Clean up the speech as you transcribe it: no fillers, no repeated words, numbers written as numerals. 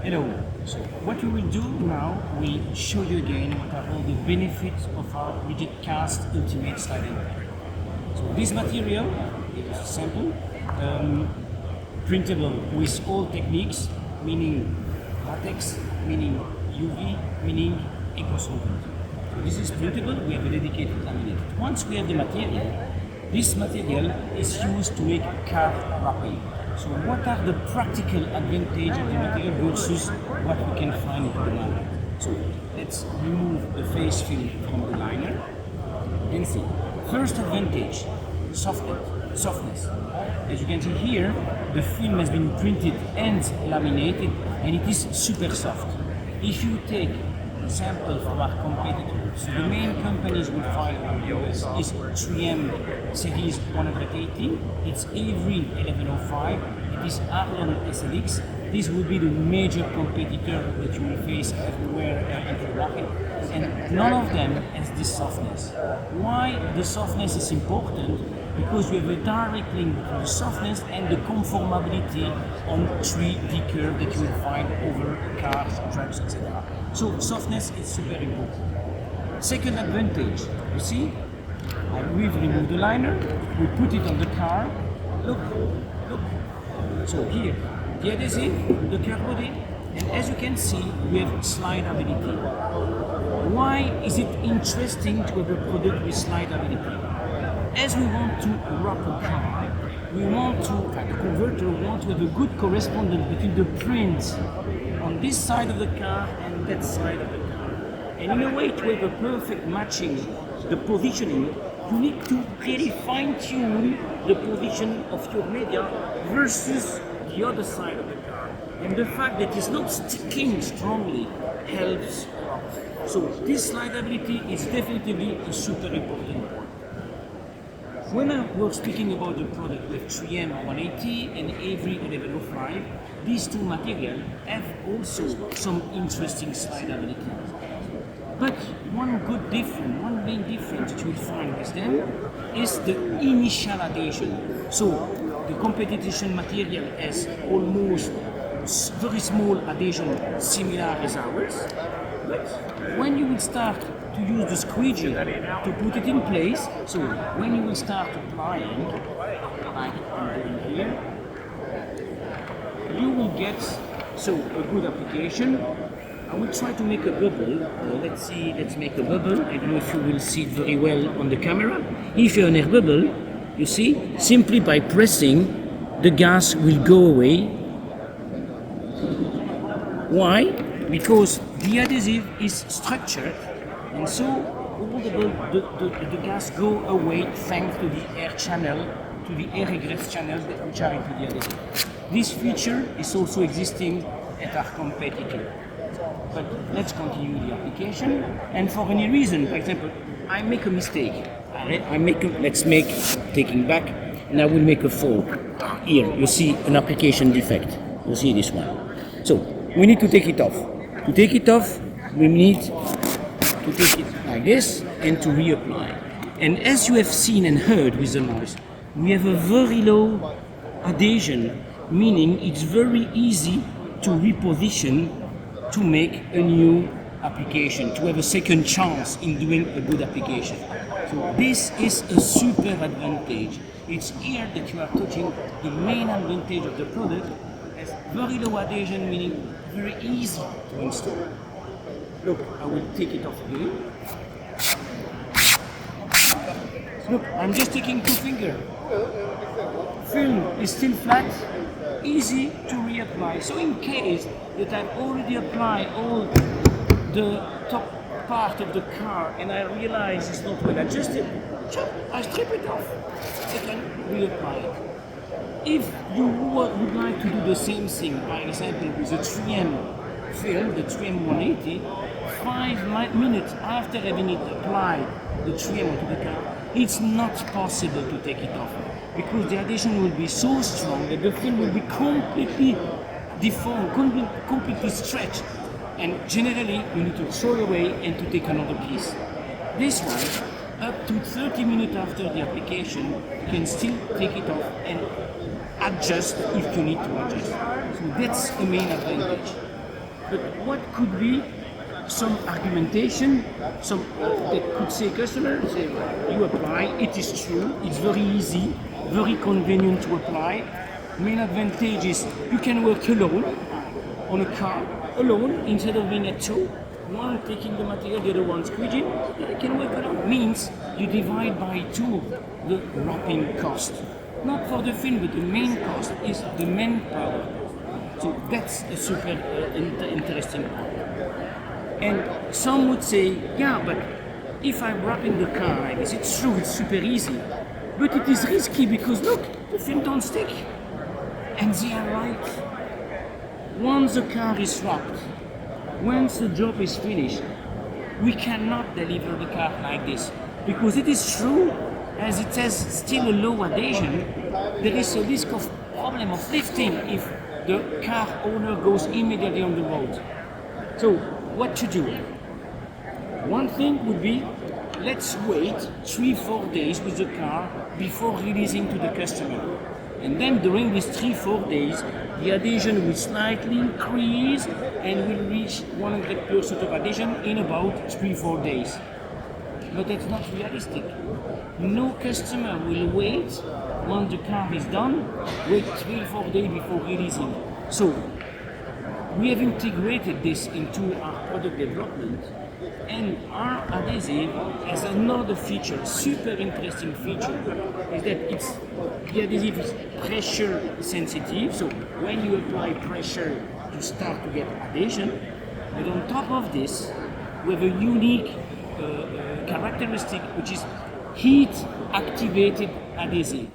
Hello. So what we will do now, we show you again what are all the benefits of our rigid cast ultimate sliding pattern. So this material is simple, printable with all techniques, meaning latex, meaning UV, meaning eco-solvent. So this is printable, we have a dedicated laminate. Once we have the material, this material is used to make car wrapping. So what are the practical advantages of the material versus what we can find in the market? So let's remove the face film from the liner and see. First advantage, softness. As you can see here, the film has been printed and laminated and it is super soft. If you take an example from our competitors, so the main companies we find in the US is 3M Series 180, it's Avery 1105, it is Arlon SLX. This will be the major competitor that you will face everywhere into the market, and none of them has this softness. Why the softness is important? Because we have a direct link between the softness and the conformability on 3D curve that you will find over cars, trucks, etc. So softness is super important. Second advantage, you see, we've removed the liner, we put it on the car, look. So here, the adhesive, the car body, and as you can see, we have slidability. Why is it interesting to have a product with slidability? As we want to wrap a car, the converter want to have a good correspondence between the print on this side of the car and that side of the car. And in a way to have a perfect matching, the positioning, you need to really fine-tune the position of your media versus the other side of the car. And the fact that it's not sticking strongly helps a lot. So this slidability is definitely a super important point. When we're speaking about the product with 3M 180 and Avery 1105, these two materials have also some interesting slidability. But one main difference that you will find with them is the initial adhesion. So the competition material has almost very small adhesion similar as ours. But when you will start to use the squeegee to put it in place, so when you will start applying, like I'm doing here, you will get a good application. I will try to make a bubble. Let's make a bubble. I don't know if you will see it very well on the camera. If you're in a bubble, you see, simply by pressing, the gas will go away. Why? Because the adhesive is structured, and so all the gas go away thanks to the air channel, to the air egress channels which are into the adhesive. This feature is also existing at our competitor. But let's continue the application, and for any reason, for example, I make a mistake. Taking back, and I will make a fault. Here, you see an application defect. You see this one. So, we need to take it off. To take it off, we need to take it like this and to reapply. And as you have seen and heard with the noise, we have a very low adhesion, meaning it's very easy to reposition to make a new application, to have a second chance in doing a good application. So this is a super advantage. It's here that you are touching the main advantage of the product, as very low adhesion, meaning very easy to install. Look, I will take it off again. Look, I'm just taking 2 fingers. Film is still flat, easy to reapply. So in case that I've already applied all the top part of the car and I realize it's not well adjusted, I strip it off. I can reapply it. If you would like to do the same thing, by example with the 3M film, the 3M 180, 5 minutes after having it applied, the 3M onto the car, it's not possible to take it off because the adhesion will be so strong that the film will be completely deformed, completely stretched, and generally you need to throw it away and to take another piece. This one, up to 30 minutes after the application, you can still take it off and adjust if you need to adjust. So that's the main advantage. But what could be some argumentation, some that could say customer, say, you apply, it is true, it's very easy, very convenient to apply. Main advantage is you can work alone on a car, alone, instead of being at two. One taking the material, the other one squeegee, you can work alone. Means you divide by two the wrapping cost. Not for the film, but the main cost is the manpower. So that's a super interesting part. And some would say, yeah, but if I'm wrapping the car like this, it's true, it's super easy. But it is risky because look, the film don't stick. And they are right. Once the car is wrapped, once the job is finished, we cannot deliver the car like this. Because it is true, as it has still a low adhesion, there is a risk of problem of lifting if the car owner goes immediately on the road. So, what to do? One thing would be, let's wait 3-4 days with the car before releasing to the customer. And then during these 3-4 days, the adhesion will slightly increase and will reach 100% of adhesion in about 3-4 days. But that's not realistic. No customer will wait once the car is done, wait 3-4 days before releasing. So we have integrated this into our product development, and our adhesive has another feature, super interesting feature, is that the adhesive is pressure sensitive, so when you apply pressure you start to get adhesion, but on top of this we have a unique characteristic which is heat activated adhesive.